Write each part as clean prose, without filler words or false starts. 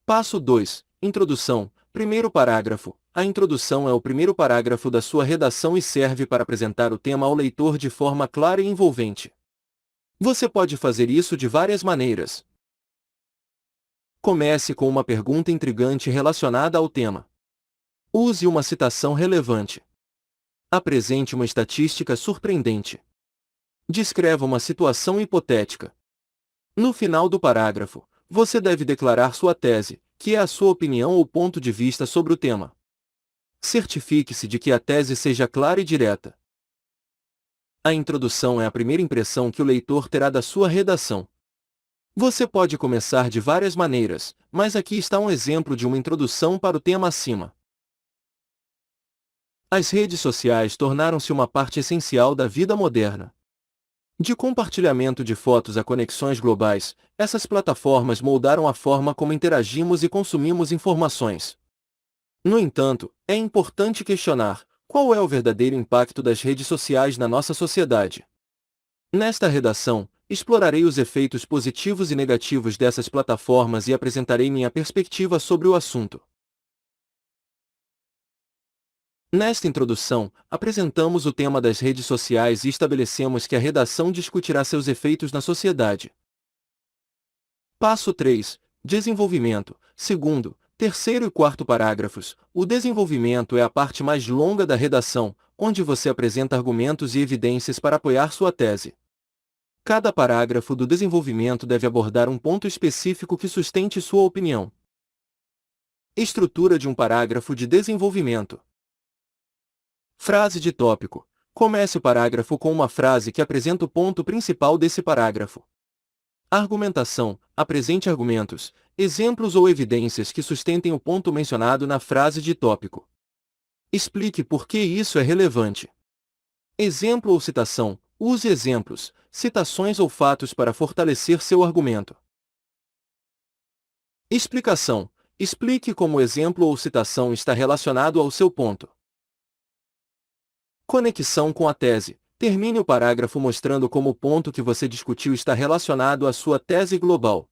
Passo 2. Introdução. Primeiro parágrafo. A introdução é o primeiro parágrafo da sua redação e serve para apresentar o tema ao leitor de forma clara e envolvente. Você pode fazer isso de várias maneiras. Comece com uma pergunta intrigante relacionada ao tema. Use uma citação relevante. Apresente uma estatística surpreendente. Descreva uma situação hipotética. No final do parágrafo, você deve declarar sua tese, que é a sua opinião ou ponto de vista sobre o tema. Certifique-se de que a tese seja clara e direta. A introdução é a primeira impressão que o leitor terá da sua redação. Você pode começar de várias maneiras, mas aqui está um exemplo de uma introdução para o tema acima. As redes sociais tornaram-se uma parte essencial da vida moderna. De compartilhamento de fotos a conexões globais, essas plataformas moldaram a forma como interagimos e consumimos informações. No entanto, é importante questionar: qual é o verdadeiro impacto das redes sociais na nossa sociedade? Nesta redação, explorarei os efeitos positivos e negativos dessas plataformas e apresentarei minha perspectiva sobre o assunto. Nesta introdução, apresentamos o tema das redes sociais e estabelecemos que a redação discutirá seus efeitos na sociedade. Passo 3. Desenvolvimento. Segundo, terceiro e quarto parágrafos. O desenvolvimento é a parte mais longa da redação, onde você apresenta argumentos e evidências para apoiar sua tese. Cada parágrafo do desenvolvimento deve abordar um ponto específico que sustente sua opinião. Estrutura de um parágrafo de desenvolvimento. Frase de tópico. Comece o parágrafo com uma frase que apresenta o ponto principal desse parágrafo. Argumentação. Apresente argumentos, exemplos ou evidências que sustentem o ponto mencionado na frase de tópico. Explique por que isso é relevante. Exemplo ou citação. Use exemplos, citações ou fatos para fortalecer seu argumento. Explicação. Explique como o exemplo ou citação está relacionado ao seu ponto. Conexão com a tese. Termine o parágrafo mostrando como o ponto que você discutiu está relacionado à sua tese global.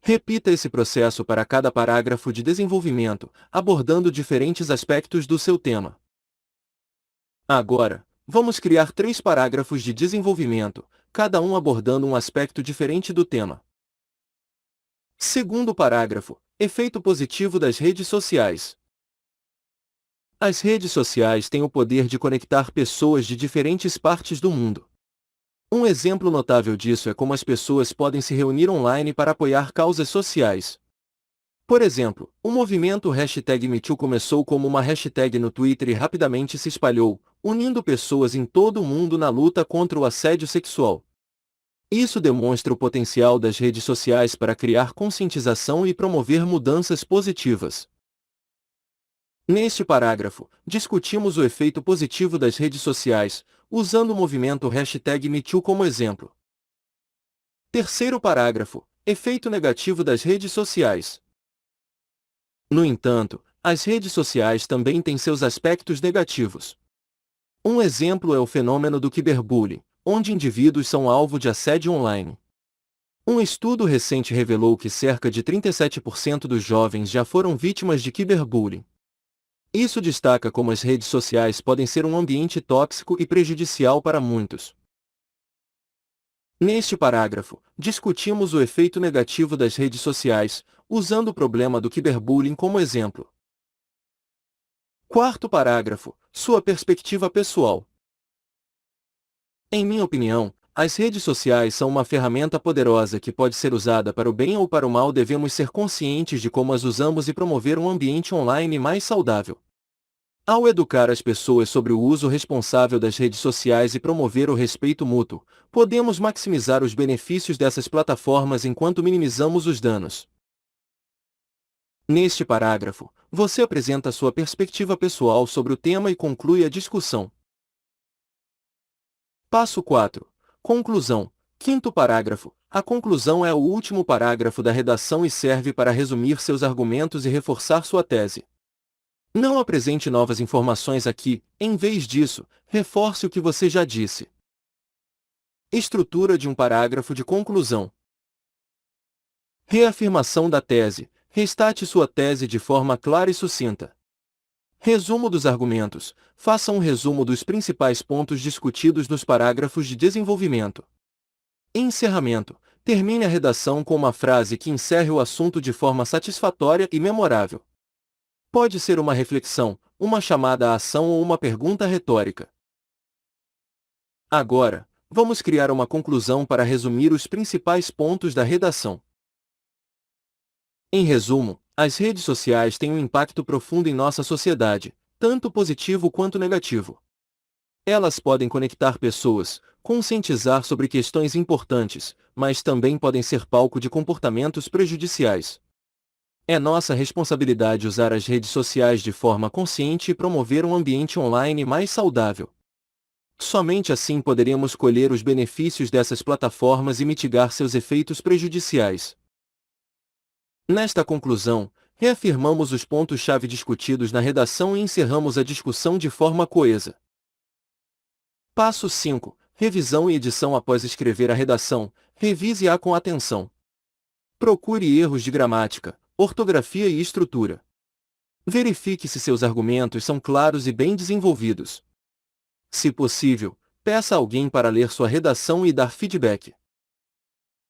Repita esse processo para cada parágrafo de desenvolvimento, abordando diferentes aspectos do seu tema. Agora, vamos criar 3 parágrafos de desenvolvimento, cada um abordando um aspecto diferente do tema. Segundo parágrafo. Efeito positivo das redes sociais. As redes sociais têm o poder de conectar pessoas de diferentes partes do mundo. Um exemplo notável disso é como as pessoas podem se reunir online para apoiar causas sociais. Por exemplo, o movimento #MeToo começou como uma hashtag no Twitter e rapidamente se espalhou, unindo pessoas em todo o mundo na luta contra o assédio sexual. Isso demonstra o potencial das redes sociais para criar conscientização e promover mudanças positivas. Neste parágrafo, discutimos o efeito positivo das redes sociais, usando o movimento #MeToo como exemplo. Terceiro parágrafo. Efeito negativo das redes sociais. No entanto, as redes sociais também têm seus aspectos negativos. Um exemplo é o fenômeno do cyberbullying, onde indivíduos são alvo de assédio online. Um estudo recente revelou que cerca de 37% dos jovens já foram vítimas de cyberbullying. Isso destaca como as redes sociais podem ser um ambiente tóxico e prejudicial para muitos. Neste parágrafo, discutimos o efeito negativo das redes sociais, usando o problema do cyberbullying como exemplo. Quarto parágrafo. Sua perspectiva pessoal. Em minha opinião, as redes sociais são uma ferramenta poderosa que pode ser usada para o bem ou para o mal. Devemos ser conscientes de como as usamos e promover um ambiente online mais saudável. Ao educar as pessoas sobre o uso responsável das redes sociais e promover o respeito mútuo, podemos maximizar os benefícios dessas plataformas enquanto minimizamos os danos. Neste parágrafo, você apresenta sua perspectiva pessoal sobre o tema e conclui a discussão. Passo 4. Conclusão. Quinto parágrafo. A conclusão é o último parágrafo da redação e serve para resumir seus argumentos e reforçar sua tese. Não apresente novas informações aqui, em vez disso, reforce o que você já disse. Estrutura de um parágrafo de conclusão. Reafirmação da tese. Restate sua tese de forma clara e sucinta. Resumo dos argumentos. Faça um resumo dos principais pontos discutidos nos parágrafos de desenvolvimento. Encerramento. Termine a redação com uma frase que encerre o assunto de forma satisfatória e memorável. Pode ser uma reflexão, uma chamada à ação ou uma pergunta retórica. Agora, vamos criar uma conclusão para resumir os principais pontos da redação. Em resumo, as redes sociais têm um impacto profundo em nossa sociedade, tanto positivo quanto negativo. Elas podem conectar pessoas, conscientizar sobre questões importantes, mas também podem ser palco de comportamentos prejudiciais. É nossa responsabilidade usar as redes sociais de forma consciente e promover um ambiente online mais saudável. Somente assim poderemos colher os benefícios dessas plataformas e mitigar seus efeitos prejudiciais. Nesta conclusão, reafirmamos os pontos-chave discutidos na redação e encerramos a discussão de forma coesa. Passo 5. Revisão e edição. Após escrever a redação, revise-a com atenção. Procure erros de gramática, ortografia e estrutura. Verifique se seus argumentos são claros e bem desenvolvidos. Se possível, peça a alguém para ler sua redação e dar feedback.